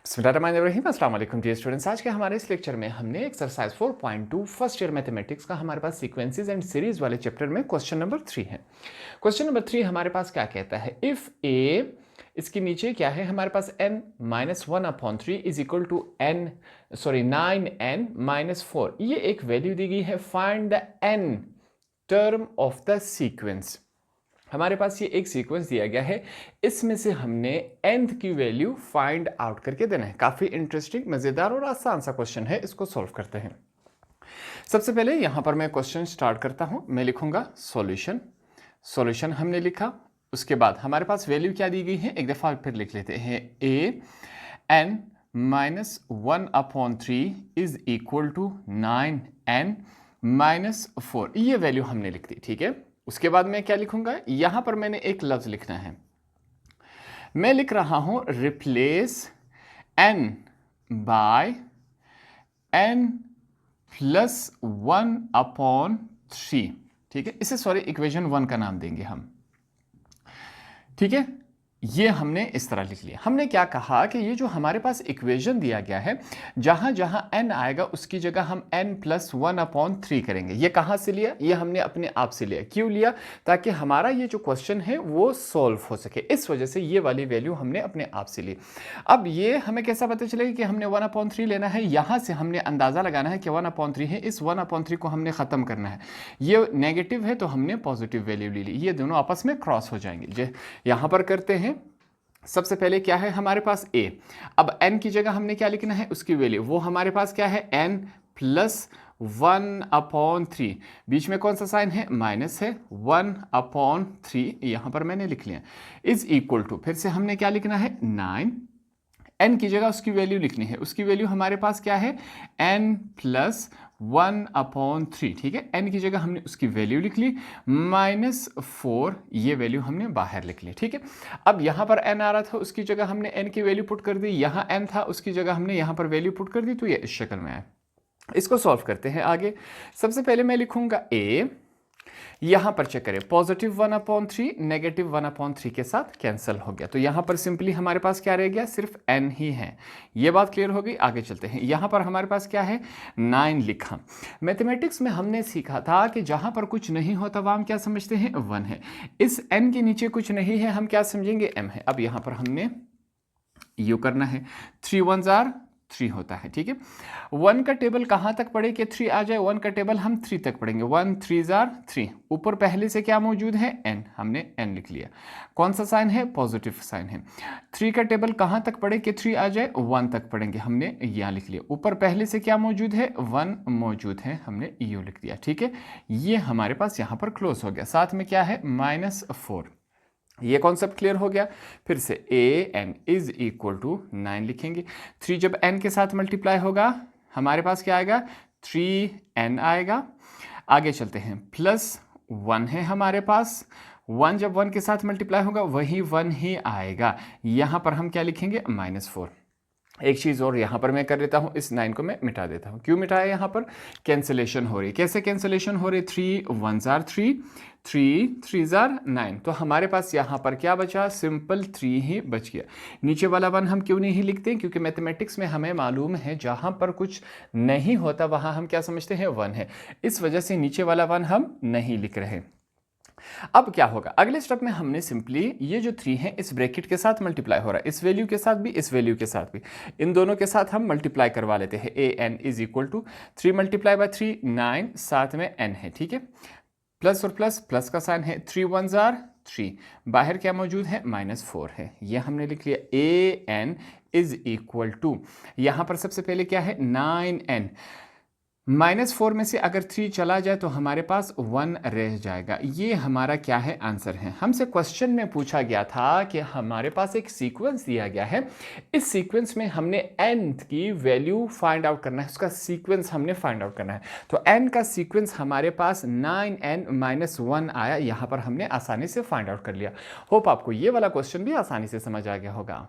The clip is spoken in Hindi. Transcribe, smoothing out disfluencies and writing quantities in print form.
बिस्मिल्लाहिर्रहमानिर्रहीम। अस्सलाम वालेकुम डियर स्टूडेंट्स। आज के हमारे इस लेक्चर में हमने एक्सरसाइज 4.2 फर्स्ट ईयर मैथमेटिक्स का हमारे पास सीक्वेंसेस एंड सीरीज वाले चैप्टर में क्वेश्चन नंबर 3 है। क्वेश्चन नंबर 3 हमारे पास क्या कहता है, इफ ए, इसके नीचे क्या है हमारे पास n minus 1/3 is equal to n 9n minus 4, ये एक वैल्यू दी गई है। Find the n term of the sequence. हमारे पास ये एक सीक्वेंस दिया गया है, इसमें से हमने nth की वैल्यू फाइंड आउट करके देना है। काफ़ी इंटरेस्टिंग, मज़ेदार और आसान सा क्वेश्चन है, इसको सॉल्व करते हैं। सबसे पहले यहाँ पर मैं क्वेश्चन स्टार्ट करता हूँ। मैं लिखूंगा सॉल्यूशन। सॉल्यूशन हमने लिखा, उसके बाद हमारे पास वैल्यू क्या दी गई है, एक दफ़ा फिर लिख लेते हैं। a n minus 1/3 is equal to 9n minus 4, ये वैल्यू हमने लिख दी। ठीक है, उसके बाद मैं क्या लिखूंगा, यहां पर मैंने एक लफ्ज लिखना है। मैं लिख रहा हूं replace n by n plus 1/3। ठीक है, इसे सॉरी इक्वेशन 1 का नाम देंगे हम। ठीक है, ये हमने इस तरह लिख लिया। हमने क्या कहा कि ये जो हमारे पास इक्वेशन दिया गया है, जहां जहां n आएगा उसकी जगह हम n प्लस 1/3 करेंगे। ये कहां से लिया, ये हमने अपने आप से लिया। क्यों लिया, ताकि हमारा ये जो क्वेश्चन है वो सॉल्व हो सके, इस वजह से ये वाली वैल्यू हमने अपने आप से ली। अब ये हमें कैसा पता चलेगा कि हमने 1/3 लेना है, यहां से हमने अंदाजा लगाना है कि 1/3 है, इस 1/3 को हमने खत्म करना है। ये नेगेटिव है तो हमने पॉजिटिव वैल्यू ले ली, ये दोनों आपस में क्रॉस हो जाएंगे। यहां पर करते हैं। सबसे पहले क्या है हमारे पास a, अब n की जगह हमने क्या लिखना है, उसकी वैल्यू, वो हमारे पास क्या है n प्लस 1/3, बीच में कौन सा साइन है, माइनस है, 1/3 यहां पर मैंने लिख लिया, इज इक्वल टू, फिर से हमने क्या लिखना है, 9, n की जगह उसकी वैल्यू लिखनी है, उसकी वैल्यू हमारे पास क्या है, n प्लस 1/3। ठीक है, n की जगह हमने उसकी वैल्यू लिख ली, माइनस 4, ये वैल्यू हमने बाहर लिख ली। ठीक है, अब यहां पर n आ रहा था, उसकी जगह हमने n की वैल्यू पुट कर दी, यहां n था, उसकी जगह हमने यहां पर वैल्यू पुट कर दी, तो ये इस शक्ल में आया। इसको सॉल्व करते हैं आगे। सबसे पहले मैं लिखूंगा a, यहां पर चेक करें, पॉजिटिव 1/3 नेगेटिव 1/3 के साथ कैंसिल हो गया, तो यहां पर सिंपली हमारे पास क्या रह गया, सिर्फ n ही है। ये बात क्लियर हो गई, आगे चलते हैं। यहां पर हमारे पास क्या है, 9 लिखा। मैथमेटिक्स में हमने सीखा था कि जहां पर कुछ नहीं होता वह हम क्या समझते हैं, 1 है। इस n के नीचे कुछ नहीं है, हम क्या समझेंगे, m है। अब यहां पर हमने यू करना है, 3 1s आर 3 होता है। ठीक है, 1 का टेबल कहां तक पढ़े कि 3 आ जाए, 1 का टेबल हम 3 तक पढ़ेंगे। 1 3s आर 3, ऊपर पहले से क्या मौजूद है, n, हमने n लिख लिया। कौन सा साइन है, पॉजिटिव साइन है। 3 का टेबल कहां तक पढ़े कि 3 आ जाए, 1 तक पढ़ेंगे, हमने यहां लिख लिया। ऊपर पहले से क्या मौजूद है, 1 मौजूद है, हमने यू लिख दिया। ठीक है, ये हमारे पास यहां पर क्लोज हो गया। साथ में क्या है, -4, ये कॉन्सेप्ट क्लियर हो गया। फिर से an इज इक्वल टू 9 लिखेंगे। 3 जब n के साथ मल्टीप्लाई होगा हमारे पास क्या आएगा, 3n आएगा। आगे चलते हैं, प्लस 1 है हमारे पास, 1 जब 1 के साथ मल्टीप्लाई होगा वही 1 ही आएगा। यहां पर हम क्या लिखेंगे, -4। एक चीज़ और यहाँ पर मैं कर लेता हूँ, इस 9 को मैं मिटा देता हूँ। क्यों मिटाया, यहाँ पर कैंसिलेशन हो रही है। कैसे कैंसिलेशन हो रही है, 3 1s आर 3, 3 3s आर 9, तो हमारे पास यहाँ पर क्या बचा, सिंपल 3 ही बच गया। नीचे वाला 1 हम क्यों नहीं लिखते, क्योंकि मैथमेटिक्स में हमें मालूम है जहाँ पर कुछ नहीं होता वहाँ हम क्या समझते हैं, 1 है, इस वजह से नीचे वाला 1 हम नहीं लिख रहे। अब क्या होगा, अगले स्टेप में हमने सिंपली ये जो 3 है इस ब्रैकेट के साथ मल्टीप्लाई हो रहा है, इस वैल्यू के साथ भी, इस वैल्यू के साथ भी, इन दोनों के साथ हम मल्टीप्लाई करवा लेते हैं। an is equal to 3 multiply by 3 9, साथ में n है। ठीक है, प्लस और प्लस, प्लस का साइन है, 3 1s आर 3, बाहर क्या मौजूद है, -4 है, ये हमने लिख लिया। an इज इक्वल टू, यहां पर सबसे पहले क्या है, 9n, -4 में से अगर 3 चला जाए तो हमारे पास 1 रह जाएगा। ये हमारा क्या है, आंसर है। हमसे क्वेश्चन में पूछा गया था कि हमारे पास एक सीक्वेंस दिया गया है, इस सीक्वेंस में हमने n की वैल्यू फाइंड आउट करना है, उसका सीक्वेंस हमने फाइंड आउट करना है। तो n का सीक्वेंस हमारे पास 9n - 1 आया, यहाँ पर हमने आसानी से फाइंड आउट कर लिया। होप आपको ये वाला क्वेश्चन भी आसानी से समझ आ गया होगा।